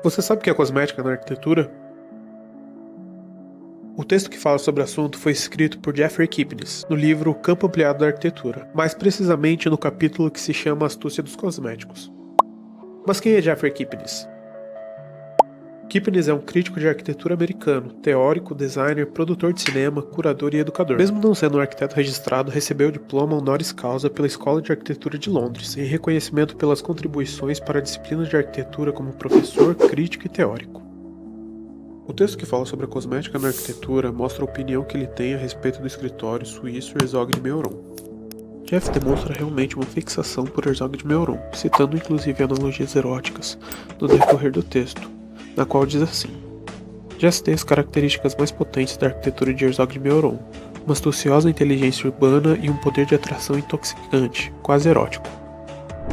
Você sabe o que é cosmética na arquitetura? O texto que fala sobre o assunto foi escrito por Jeffrey Kipnis, no livro O Campo Ampliado da Arquitetura, mais precisamente no capítulo que se chama Astúcia dos Cosméticos. Mas quem é Jeffrey Kipnis? Kipnis é um crítico de arquitetura americano, teórico, designer, produtor de cinema, curador e educador. Mesmo não sendo um arquiteto registrado, recebeu o diploma honoris causa pela Escola de Arquitetura de Londres, em reconhecimento pelas contribuições para a disciplina de arquitetura como professor, crítico e teórico. O texto que fala sobre a cosmética na arquitetura mostra a opinião que ele tem a respeito do escritório suíço Herzog de Meuron. Jeff demonstra realmente uma fixação por Herzog de Meuron, citando inclusive analogias eróticas no decorrer do texto, na qual diz assim: Jeff tem as características mais potentes da arquitetura de Herzog de Meuron, uma astuciosa inteligência urbana e um poder de atração intoxicante, quase erótico.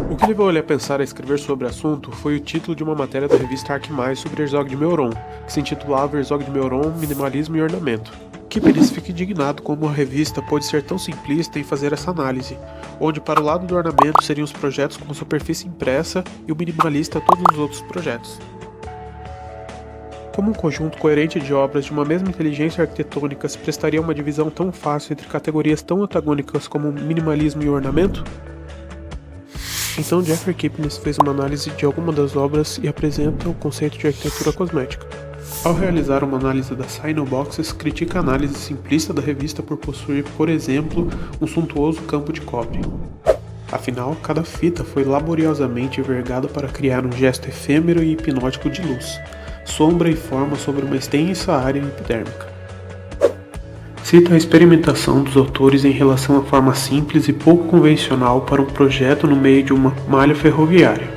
O que levou ele a pensar a escrever sobre o assunto foi o título de uma matéria da revista Arc Mais sobre Herzog de Meuron, que se intitulava Herzog de Meuron, Minimalismo e Ornamento. Kipnis fica indignado como a revista pôde ser tão simplista em fazer essa análise, onde para o lado do ornamento seriam os projetos com superfície impressa e o minimalista todos os outros projetos. Como um conjunto coerente de obras de uma mesma inteligência arquitetônica se prestaria uma divisão tão fácil entre categorias tão antagônicas como minimalismo e ornamento? Então Jeffrey Kipnis fez uma análise de alguma das obras e apresenta o conceito de arquitetura cosmética. Ao realizar uma análise das Sign Boxes, critica a análise simplista da revista por possuir, por exemplo, um suntuoso campo de cobre. Afinal, cada fita foi laboriosamente envergada para criar um gesto efêmero e hipnótico de luz, sombra e forma sobre uma extensa área epidérmica. Cita a experimentação dos autores em relação à forma simples e pouco convencional para um projeto no meio de uma malha ferroviária,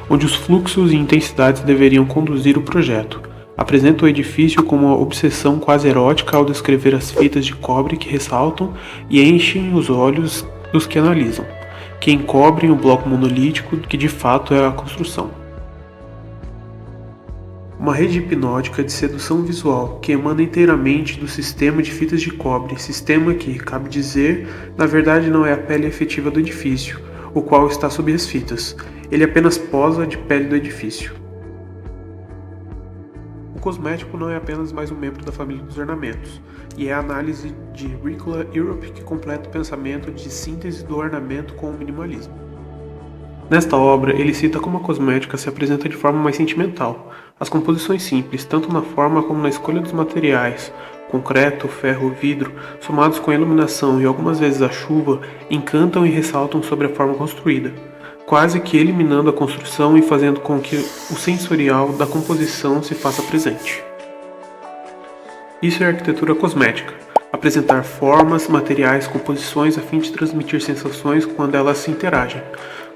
onde os fluxos e intensidades deveriam conduzir o projeto. Apresenta o edifício como uma obsessão quase erótica ao descrever as fitas de cobre que ressaltam e enchem os olhos dos que analisam, que encobrem o bloco monolítico que de fato é a construção. Uma rede hipnótica de sedução visual que emana inteiramente do sistema de fitas de cobre, sistema que, cabe dizer, na verdade não é a pele efetiva do edifício, o qual está sob as fitas, ele apenas posa de pele do edifício. O cosmético não é apenas mais um membro da família dos ornamentos, e é a análise de Ricola Europe que completa o pensamento de síntese do ornamento com o minimalismo. Nesta obra, ele cita como a cosmética se apresenta de forma mais sentimental. As composições simples, tanto na forma como na escolha dos materiais, concreto, ferro, vidro, somados com a iluminação e algumas vezes a chuva, encantam e ressaltam sobre a forma construída, quase que eliminando a construção e fazendo com que o sensorial da composição se faça presente. Isso é arquitetura cosmética. Apresentar formas, materiais, composições a fim de transmitir sensações quando elas se interagem,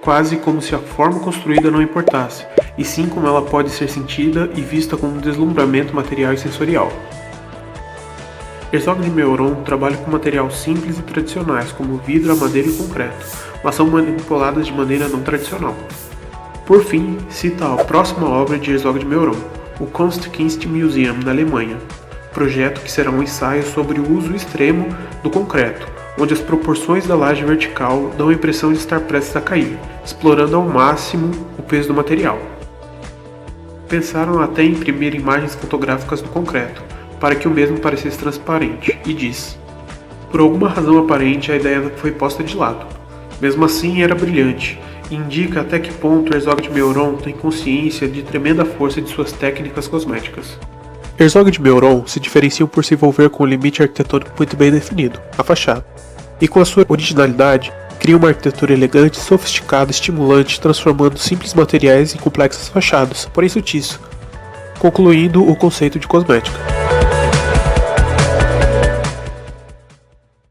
quase como se a forma construída não importasse, e sim como ela pode ser sentida e vista como um deslumbramento material e sensorial. Herzog de Meuron trabalha com materiais simples e tradicionais, como vidro, a madeira e o concreto, mas são manipuladas de maneira não tradicional. Por fim, cita a próxima obra de Herzog de Meuron, o Kunstmuseum na Alemanha, projeto que será um ensaio sobre o uso extremo do concreto, onde as proporções da laje vertical dão a impressão de estar prestes a cair, explorando ao máximo o peso do material. Pensaram até em imprimir imagens fotográficas do concreto, para que o mesmo parecesse transparente, e diz: por alguma razão aparente a ideia foi posta de lado. Mesmo assim era brilhante, e indica até que ponto Herzog de Meuron tem consciência de tremenda força de suas técnicas cosméticas. Herzog de Meuron se diferenciam por se envolver com um limite arquitetônico muito bem definido, a fachada, e com a sua originalidade, cria uma arquitetura elegante, sofisticada, estimulante, transformando simples materiais em complexas fachadas, porém sutis, concluindo o conceito de cosmética.